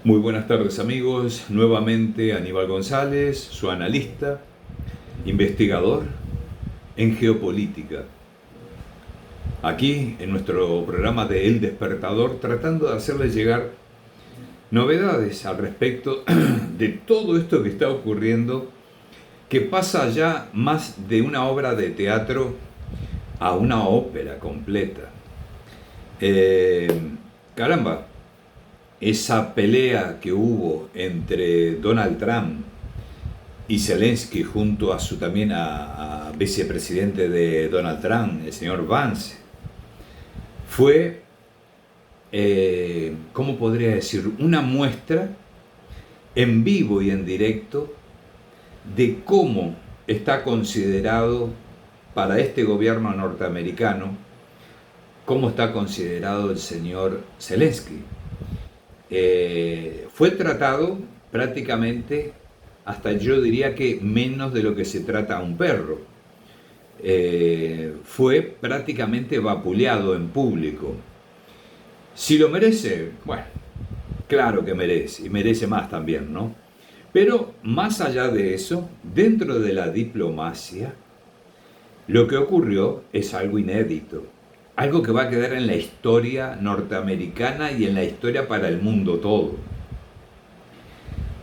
Muy buenas tardes amigos, nuevamente Aníbal González, su analista, investigador en geopolítica. Aquí en nuestro programa de El Despertador, tratando de hacerles llegar novedades al respecto de todo esto que está ocurriendo, que pasa ya más de una obra de teatro a una ópera completa. Eh, Caramba, esa pelea que hubo entre Donald Trump y Zelensky junto a su también a vicepresidente de Donald Trump, el señor Vance, fue, ¿cómo podría decir? Una muestra en vivo y en directo de cómo está considerado para este gobierno norteamericano, cómo está considerado el señor Zelensky. Fue tratado prácticamente, hasta yo diría que menos de lo que se trata a un perro. Fue prácticamente vapuleado en público. Si lo merece, bueno, claro que merece, y merece más también, ¿no? Pero más allá de eso, dentro de la diplomacia, lo que ocurrió es algo inédito, algo que va a quedar en la historia norteamericana y en la historia para el mundo todo.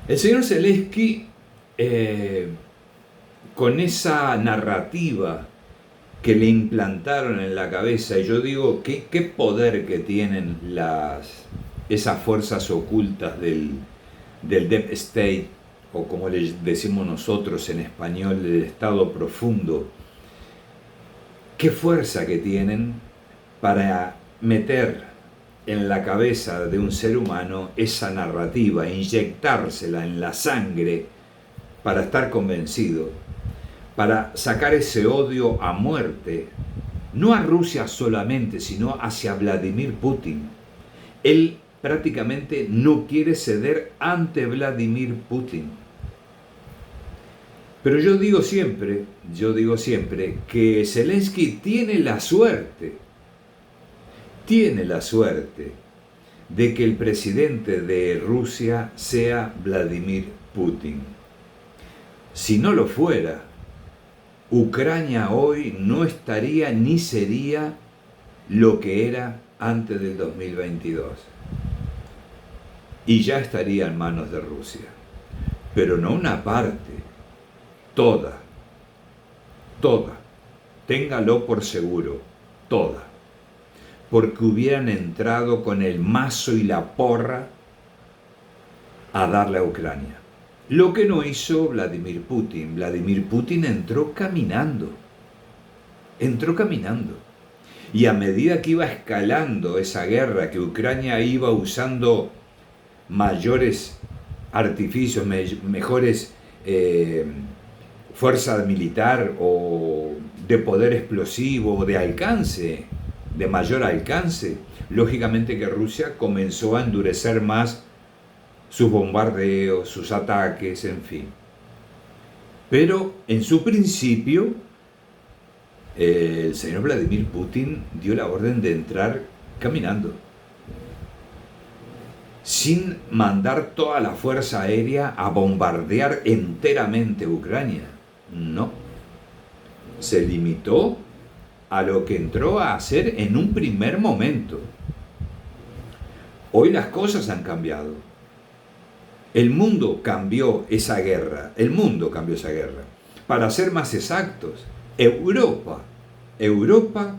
El señor Zelensky, con esa narrativa que le implantaron en la cabeza, y yo digo, qué poder que tienen esas fuerzas ocultas del Deep State, o como le decimos nosotros en español, el Estado profundo. Qué fuerza que tienen para meter en la cabeza de un ser humano esa narrativa, inyectársela en la sangre para estar convencido, para sacar ese odio a muerte, no a Rusia solamente, sino hacia Vladimir Putin. Él prácticamente no quiere ceder ante Vladimir Putin. Pero yo digo siempre que Zelensky tiene la suerte de que el presidente de Rusia sea Vladimir Putin. Si no lo fuera, Ucrania hoy no estaría ni sería lo que era antes del 2022. Y ya estaría en manos de Rusia. Pero no una parte, toda, téngalo por seguro, toda. Porque hubieran entrado con el mazo y la porra a darle a Ucrania. Lo que no hizo Vladimir Putin. Vladimir Putin entró caminando. Y a medida que iba escalando esa guerra, que Ucrania iba usando mayores artificios, mejores fuerza militar o de poder explosivo o de alcance, de mayor alcance, lógicamente que Rusia comenzó a endurecer más sus bombardeos, sus ataques, en fin. Pero en su principio, el señor Vladimir Putin dio la orden de entrar caminando, sin mandar toda la fuerza aérea a bombardear enteramente Ucrania. No. Se limitó a lo que entró a hacer en un primer momento. Hoy las cosas han cambiado. El mundo cambió esa guerra. Para ser más exactos, Europa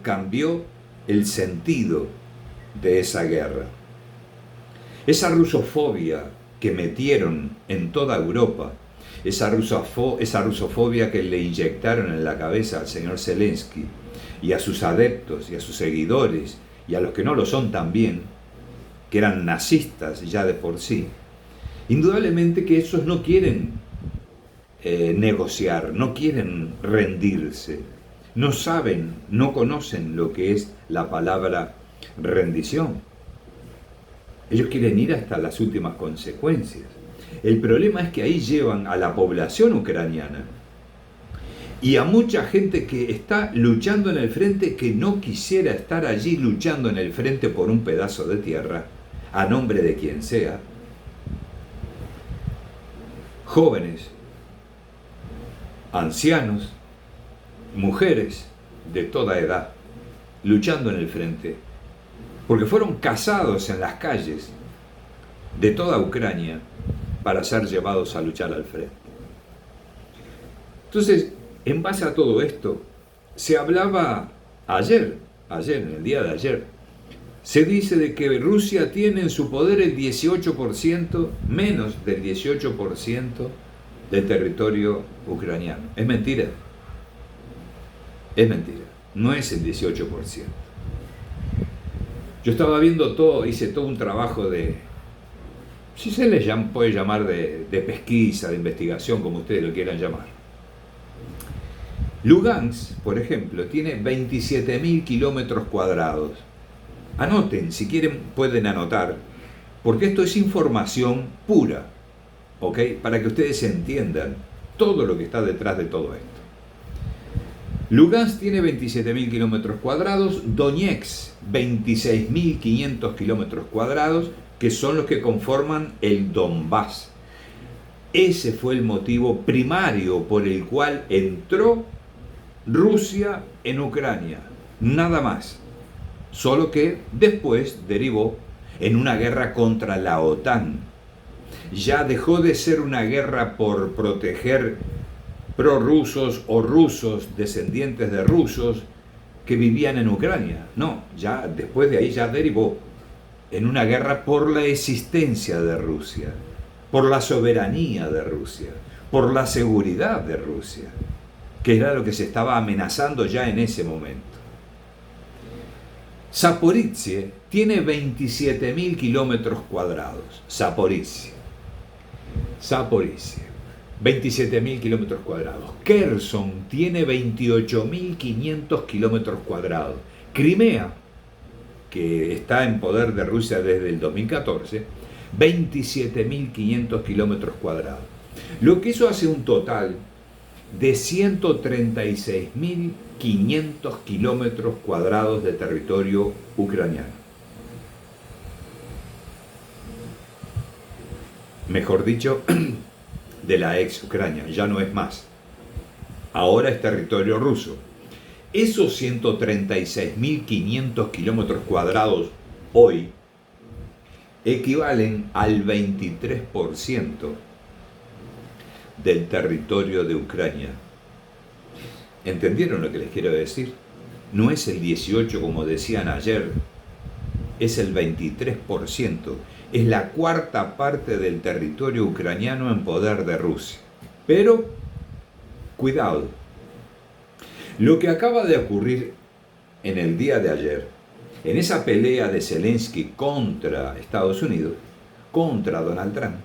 cambió el sentido de esa guerra. Esa rusofobia que metieron en toda Europa, esa rusofobia que le inyectaron en la cabeza al señor Zelensky y a sus adeptos y a sus seguidores y a los que no lo son también, que eran nazistas ya de por sí, indudablemente que esos no quieren negociar, no quieren rendirse, no saben, no conocen lo que es la palabra rendición. Ellos quieren ir hasta las últimas consecuencias. El problema es que ahí llevan a la población ucraniana y a mucha gente que está luchando en el frente, que no quisiera estar allí luchando en el frente por un pedazo de tierra, a nombre de quien sea, jóvenes, ancianos, mujeres de toda edad, luchando en el frente, porque fueron cazados en las calles de toda Ucrania para ser llevados a luchar al frente. Entonces, en base a todo esto, se hablaba ayer, en el día de ayer, se dice de que Rusia tiene en su poder el 18%, menos del 18% del territorio ucraniano. Es mentira. Es mentira. No es el 18%. Yo estaba viendo todo, hice todo un trabajo de, si se les puede llamar de pesquisa, de investigación, como ustedes lo quieran llamar. Lugansk, por ejemplo, tiene 27.000 kilómetros cuadrados. Anoten, si quieren pueden anotar, porque esto es información pura, ¿ok? Para que ustedes entiendan todo lo que está detrás de todo esto. Lugansk tiene 27.000 kilómetros cuadrados, Donetsk 26.500 kilómetros cuadrados, que son los que conforman el Donbass. Ese fue el motivo primario por el cual entró Rusia en Ucrania, nada más. Solo que después derivó en una guerra contra la OTAN. Ya dejó de ser una guerra por proteger prorrusos o rusos, descendientes de rusos que vivían en Ucrania. No, ya después de ahí ya derivó en una guerra por la existencia de Rusia, por la soberanía de Rusia, por la seguridad de Rusia, que era lo que se estaba amenazando ya en ese momento. Zaporizhzhia tiene 27.000 kilómetros cuadrados. Zaporizhzhia, 27.000 kilómetros cuadrados. Kherson tiene 28.500 kilómetros cuadrados. Crimea, que está en poder de Rusia desde el 2014, 27.500 kilómetros cuadrados. Lo que eso hace un total de 136.500 kilómetros cuadrados de territorio ucraniano. Mejor dicho, de la ex Ucrania, ya no es más. Ahora es territorio ruso. Esos 136.500 kilómetros cuadrados hoy equivalen al 23% del territorio de Ucrania. ¿Entendieron lo que les quiero decir? No es el 18% como decían ayer, es el 23%. Es la cuarta parte del territorio ucraniano en poder de Rusia. Pero, cuidado, lo que acaba de ocurrir en el día de ayer, en esa pelea de Zelensky contra Estados Unidos, contra Donald Trump,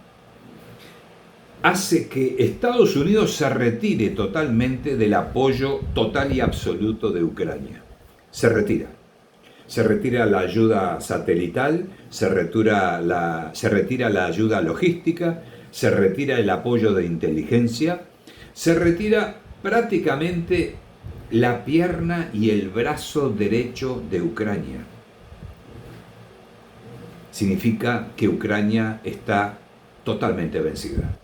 hace que Estados Unidos se retire totalmente del apoyo total y absoluto de Ucrania. Se retira. Se retira la ayuda satelital, se retira la ayuda logística, se retira el apoyo de inteligencia, se retira prácticamente la pierna y el brazo derecho de Ucrania. Significa que Ucrania está totalmente vencida.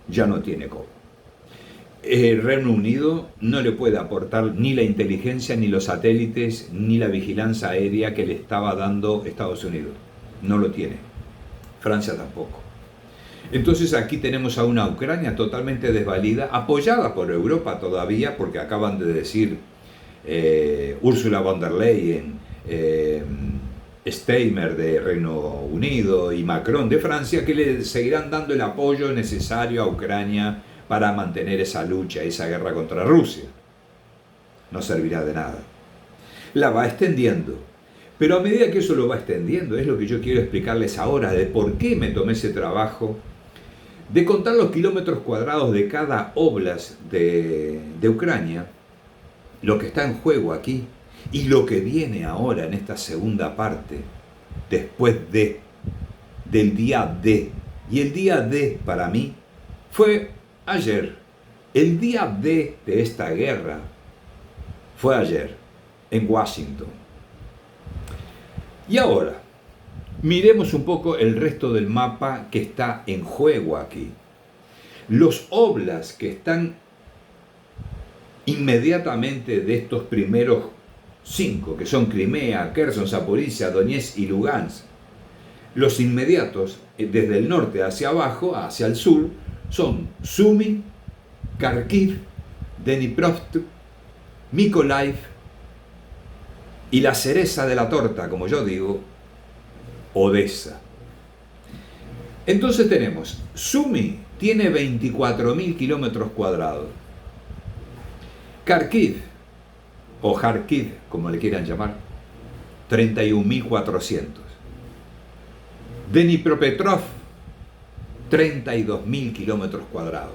Ya no tiene cómo. El Reino Unido no le puede aportar ni la inteligencia, ni los satélites, ni la vigilancia aérea que le estaba dando Estados Unidos. No lo tiene. Francia tampoco. Entonces aquí tenemos a una Ucrania totalmente desvalida, apoyada por Europa todavía, porque acaban de decir Ursula von der Leyen, Steinmeier de Reino Unido y Macron de Francia, que le seguirán dando el apoyo necesario a Ucrania para mantener esa lucha, esa guerra contra Rusia. No servirá de nada. La va extendiendo. Pero a medida que eso lo va extendiendo, es lo que yo quiero explicarles ahora, de por qué me tomé ese trabajo de contar los kilómetros cuadrados de cada oblast de Ucrania, lo que está en juego aquí y lo que viene ahora en esta segunda parte, después del día D. Y el día D para mí fue ayer. El día D de esta guerra fue ayer, en Washington. Y ahora, miremos un poco el resto del mapa que está en juego aquí. Los oblasts que están inmediatamente de estos primeros 5, que son Crimea, Kherson, Zaporizhia, Donetsk y Lugansk, los inmediatos, desde el norte hacia abajo, hacia el sur, son Sumy, Kharkiv, Dnipropetrovsk, Mykolaiv y la cereza de la torta, como yo digo, Odessa. Entonces tenemos, Sumy tiene 24.000 kilómetros cuadrados. Kharkiv, o Kharkiv, como le quieran llamar, 31.400. Dnipropetrovsk, 32.000 kilómetros cuadrados.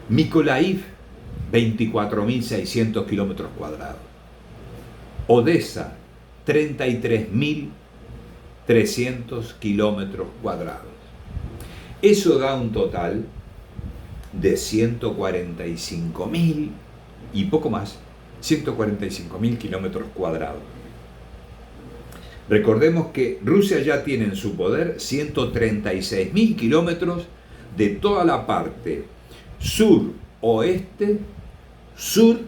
Mykolaiv, 24.600 kilómetros cuadrados. Odessa, 33.300 kilómetros cuadrados. Eso da un total de 145.000 y poco más, 145.000 kilómetros cuadrados. Recordemos que Rusia ya tiene en su poder 136.000 kilómetros de toda la parte sur, oeste, sur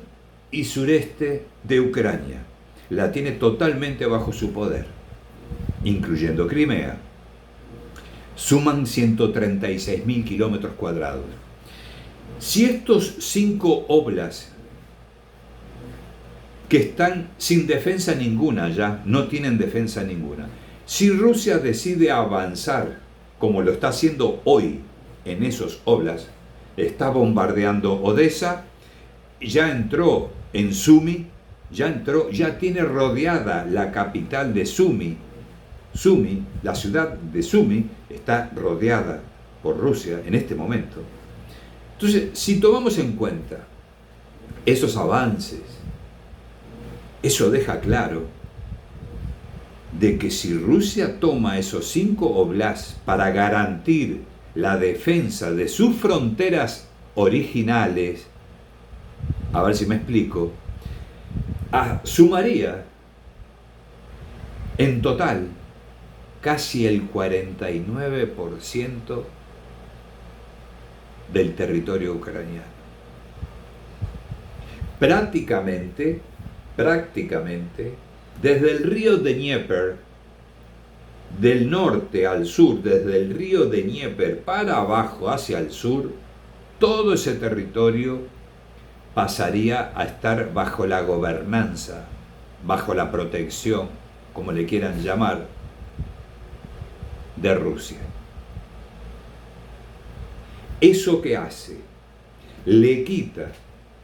y sureste de Ucrania. La tiene totalmente bajo su poder, incluyendo Crimea. Suman 136.000 kilómetros cuadrados. Si estos 5 oblasts que están sin defensa ninguna ya, no tienen defensa ninguna, si Rusia decide avanzar, como lo está haciendo hoy en esos oblasts, está bombardeando Odessa, ya entró en Sumy, ya tiene rodeada la capital de Sumy. Sumy, la ciudad de Sumy, está rodeada por Rusia en este momento. Entonces, si tomamos en cuenta esos avances, eso deja claro de que si Rusia toma esos 5 oblasts para garantir la defensa de sus fronteras originales, a ver si me explico, sumaría en total casi el 49% del territorio ucraniano. Prácticamente, desde el río de Dnieper, del norte al sur, desde el río de Dnieper para abajo hacia el sur, todo ese territorio pasaría a estar bajo la gobernanza, bajo la protección, como le quieran llamar, de Rusia. ¿Eso qué hace? Le quita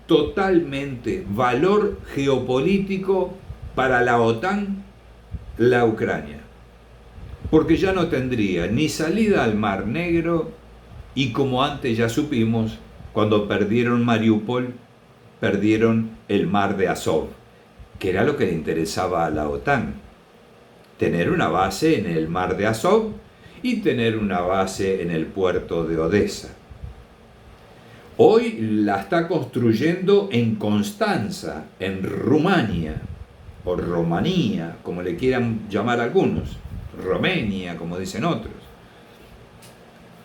totalmente valor geopolítico para la OTAN, la Ucrania, porque ya no tendría ni salida al Mar Negro y, como antes ya supimos, cuando perdieron Mariupol, perdieron el Mar de Azov, que era lo que le interesaba a la OTAN, tener una base en el Mar de Azov y tener una base en el puerto de Odessa. Hoy la está construyendo en Constanza, en Rumania, o Rumanía, como le quieran llamar algunos, Romania, como dicen otros.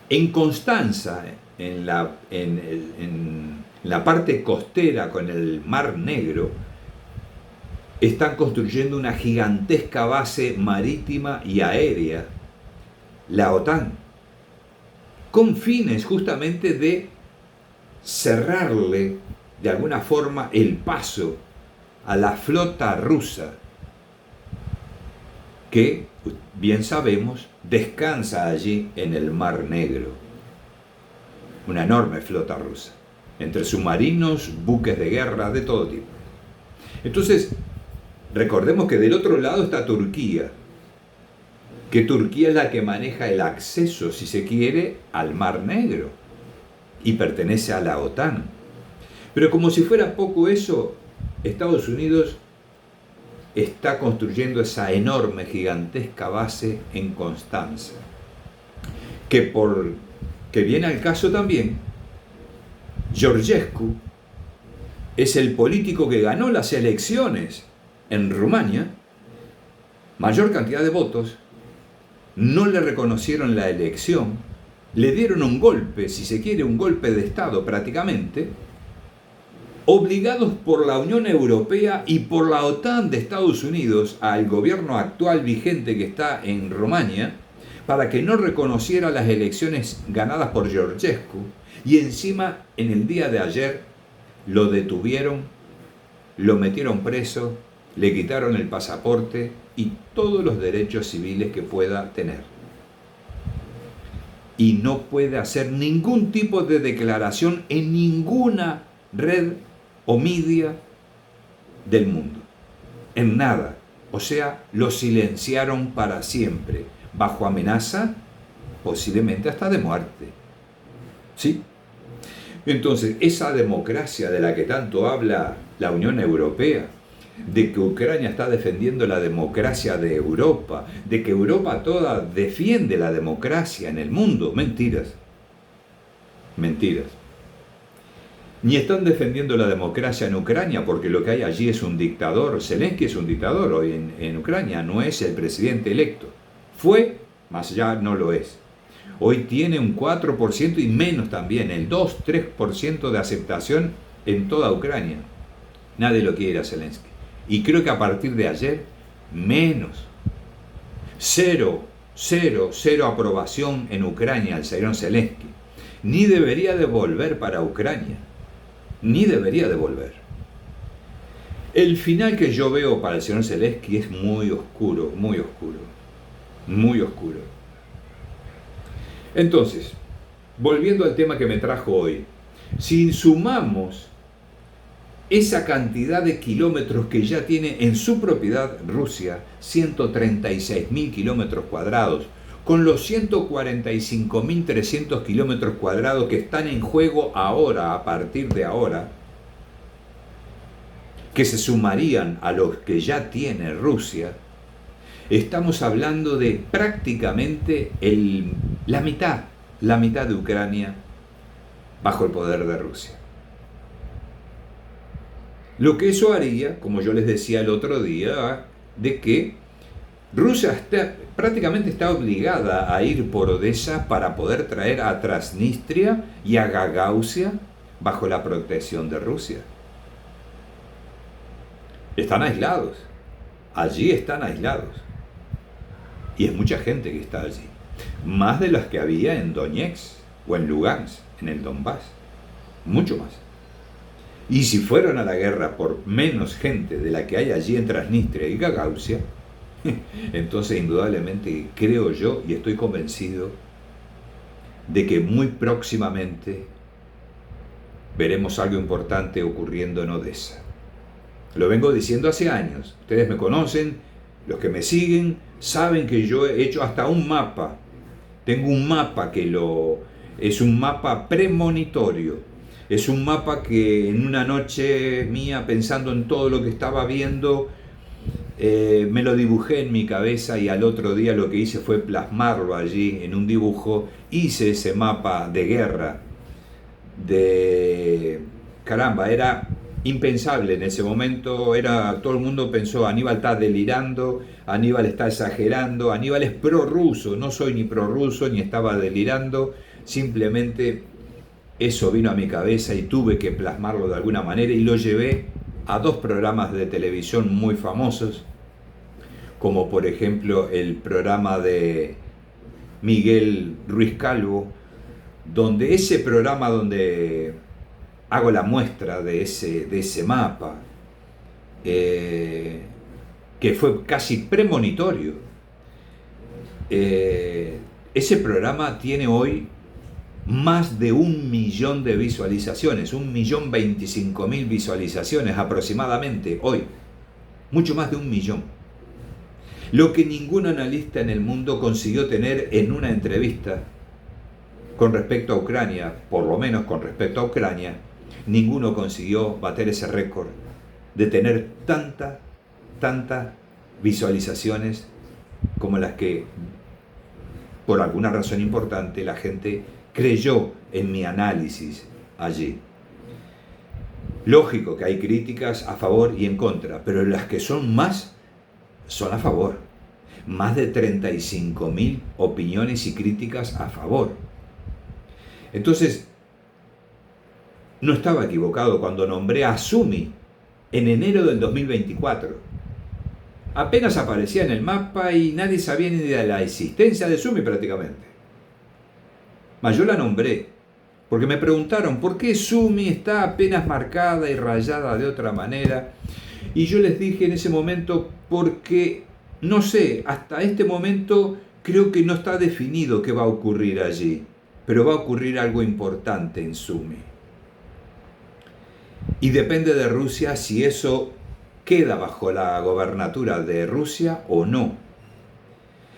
En Constanza, en la parte costera con el Mar Negro, están construyendo una gigantesca base marítima y aérea, la OTAN, con fines justamente de cerrarle de alguna forma el paso a la flota rusa, que bien sabemos descansa allí en el Mar Negro. Una enorme flota rusa, entre submarinos, buques de guerra, de todo tipo. Entonces, recordemos que del otro lado está Turquía, que Turquía es la que maneja el acceso, si se quiere, al Mar Negro y pertenece a la OTAN. Pero como si fuera poco eso, Estados Unidos está construyendo esa enorme, gigantesca base en Constanza, que viene al caso también, Georgescu es el político que ganó las elecciones en Rumania, mayor cantidad de votos, no le reconocieron la elección le dieron un golpe, si se quiere, un golpe de Estado prácticamente, obligados por la Unión Europea y por la OTAN de Estados Unidos al gobierno actual vigente que está en Rumania, para que no reconociera las elecciones ganadas por Georgescu, y encima en el día de ayer lo detuvieron, lo metieron preso, le quitaron el pasaporte y todos los derechos civiles que pueda tener. Y no puede hacer ningún tipo de declaración en ninguna red o media del mundo. En nada. O sea, lo silenciaron para siempre, bajo amenaza, posiblemente hasta de muerte. ¿Sí? Entonces, esa democracia de la que tanto habla la Unión Europea, de que Ucrania está defendiendo la democracia de Europa, de que Europa toda defiende la democracia en el mundo, mentiras. Mentiras. Ni están defendiendo la democracia en Ucrania, porque lo que hay allí es un dictador. Zelensky es un dictador hoy en Ucrania, no es el presidente electo. Fue, más ya no lo es. Hoy tiene un 4% y menos también, el 2-3% de aceptación en toda Ucrania. Nadie lo quiere a Zelensky. Y creo que a partir de ayer, menos. Cero aprobación en Ucrania al señor Zelensky. Ni debería de volver para Ucrania. Ni debería de volver. El final que yo veo para el señor Zelensky es muy oscuro, muy oscuro. Muy oscuro. Entonces, volviendo al tema que me trajo hoy, si sumamos esa cantidad de kilómetros que ya tiene en su propiedad Rusia, 136.000 kilómetros cuadrados, con los 145.300 kilómetros cuadrados que están en juego ahora, a partir de ahora, que se sumarían a los que ya tiene Rusia, estamos hablando de prácticamente la mitad de Ucrania bajo el poder de Rusia. Lo que eso haría, como yo les decía el otro día, de que Rusia prácticamente está obligada a ir por Odessa para poder traer a Transnistria y a Gagausia bajo la protección de Rusia. Están aislados. Allí están aislados. Y es mucha gente que está allí. Más de las que había en Donetsk o en Lugansk, en el Donbass. Mucho más. Y si fueron a la guerra por menos gente de la que hay allí en Transnistria y Gagausia, entonces indudablemente creo yo y estoy convencido de que muy próximamente veremos algo importante ocurriendo en Odessa. Lo vengo diciendo hace años. Ustedes me conocen, los que me siguen saben que yo he hecho hasta un mapa. Tengo un mapa es un mapa premonitorio. Es un mapa que en una noche mía, pensando en todo lo que estaba viendo, me lo dibujé en mi cabeza y al otro día lo que hice fue plasmarlo allí en un dibujo. Hice ese mapa de guerra. Caramba, era impensable en ese momento. Todo el mundo pensó, Aníbal está delirando, Aníbal está exagerando, Aníbal es prorruso. No soy ni prorruso ni estaba delirando, simplemente eso vino a mi cabeza y tuve que plasmarlo de alguna manera y lo llevé a 2 programas de televisión muy famosos, como por ejemplo el programa de Miguel Ruiz Calvo, donde ese programa donde hago la muestra de ese mapa, que fue casi premonitorio. Ese programa tiene hoy más de 1 millón de visualizaciones, 1.025.000 visualizaciones aproximadamente hoy, mucho más de 1 millón. Lo que ningún analista en el mundo consiguió tener en una entrevista con respecto a Ucrania, por lo menos con respecto a Ucrania, ninguno consiguió bater ese récord de tener tantas visualizaciones como las que, por alguna razón importante, la gente creyó en mi análisis allí. Lógico que hay críticas a favor y en contra, pero las que son más, son a favor. Más de 35.000 opiniones y críticas a favor. Entonces, no estaba equivocado cuando nombré a Sumi en enero del 2024. Apenas aparecía en el mapa y nadie sabía ni de la existencia de Sumi prácticamente. Mas yo la nombré, porque me preguntaron por qué Sumi está apenas marcada y rayada de otra manera. Y yo les dije en ese momento, porque no sé, hasta este momento creo que no está definido qué va a ocurrir allí, pero va a ocurrir algo importante en Sumi. Y depende de Rusia si eso queda bajo la gobernatura de Rusia o no.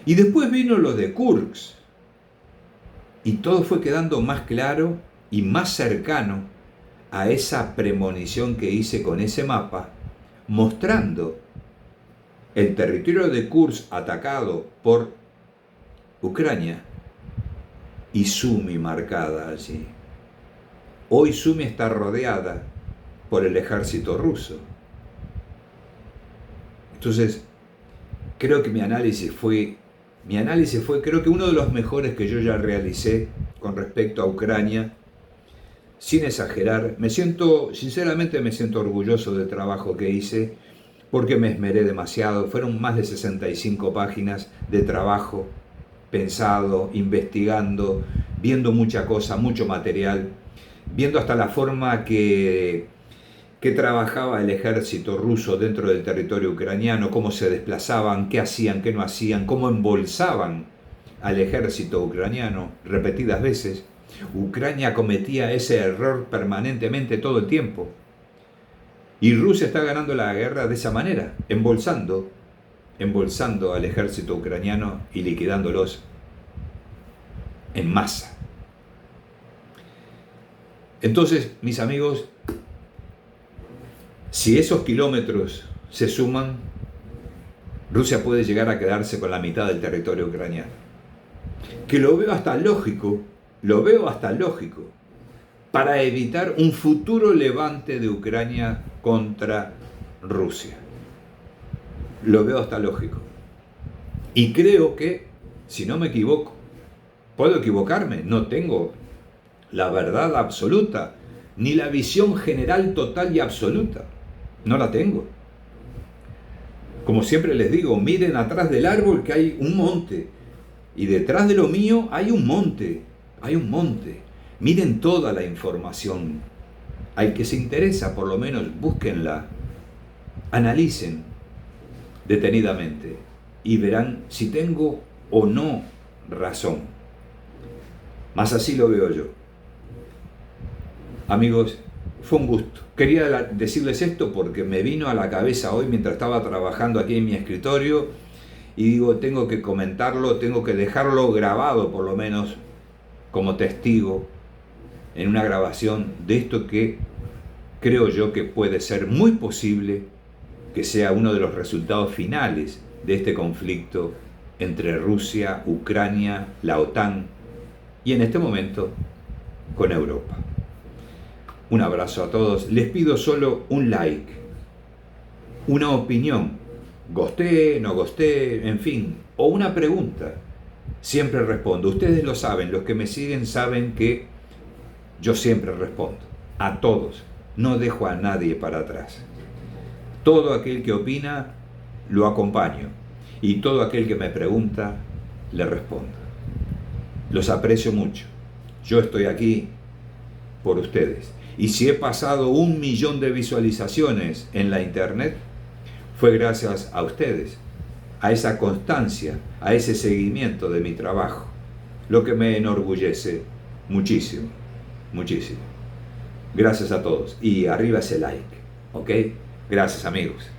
Y después vino lo de Kursk. Y todo fue quedando más claro y más cercano a esa premonición que hice con ese mapa, mostrando el territorio de Kursk atacado por Ucrania y Sumi marcada allí. Hoy Sumi está rodeada por el ejército ruso. Entonces, creo que mi análisis fue creo que uno de los mejores que yo ya realicé con respecto a Ucrania. Sin exagerar, sinceramente me siento orgulloso del trabajo que hice, porque me esmeré demasiado. Fueron más de 65 páginas de trabajo pensado, investigando, viendo mucha cosa, mucho material, viendo hasta la forma que trabajaba el ejército ruso dentro del territorio ucraniano, cómo se desplazaban, qué hacían, qué no hacían, cómo embolsaban al ejército ucraniano repetidas veces. Ucrania cometía ese error permanentemente todo el tiempo. Y Rusia está ganando la guerra de esa manera, embolsando al ejército ucraniano y liquidándolos en masa. Entonces, mis amigos, si esos kilómetros se suman, Rusia puede llegar a quedarse con la mitad del territorio ucraniano. Que lo veo hasta lógico, para evitar un futuro levante de Ucrania contra Rusia. Lo veo hasta lógico. Y creo que, si no me equivoco, puedo equivocarme, no tengo la verdad absoluta, ni la visión general total y absoluta. No la tengo. Como siempre les digo, miren atrás del árbol que hay un monte. Y detrás de lo mío hay un monte. Miren toda la información. Al que se interesa, por lo menos, búsquenla. Analicen detenidamente. Y verán si tengo o no razón. Más así lo veo yo. Amigos, fue un gusto. Quería decirles esto porque me vino a la cabeza hoy mientras estaba trabajando aquí en mi escritorio y digo, tengo que comentarlo, tengo que dejarlo grabado por lo menos como testigo en una grabación de esto que creo yo que puede ser muy posible que sea uno de los resultados finales de este conflicto entre Rusia, Ucrania, la OTAN y en este momento con Europa. Un abrazo a todos. Les pido solo un like, una opinión, gosté, no gosté, en fin, o una pregunta. Siempre respondo. Ustedes lo saben, los que me siguen saben que yo siempre respondo. A todos. No dejo a nadie para atrás. Todo aquel que opina, lo acompaño. Y todo aquel que me pregunta, le respondo. Los aprecio mucho. Yo estoy aquí por ustedes. Y si he pasado 1 millón de visualizaciones en la internet, fue gracias a ustedes, a esa constancia, a ese seguimiento de mi trabajo, lo que me enorgullece muchísimo, muchísimo. Gracias a todos y arriba ese like, ¿ok? Gracias amigos.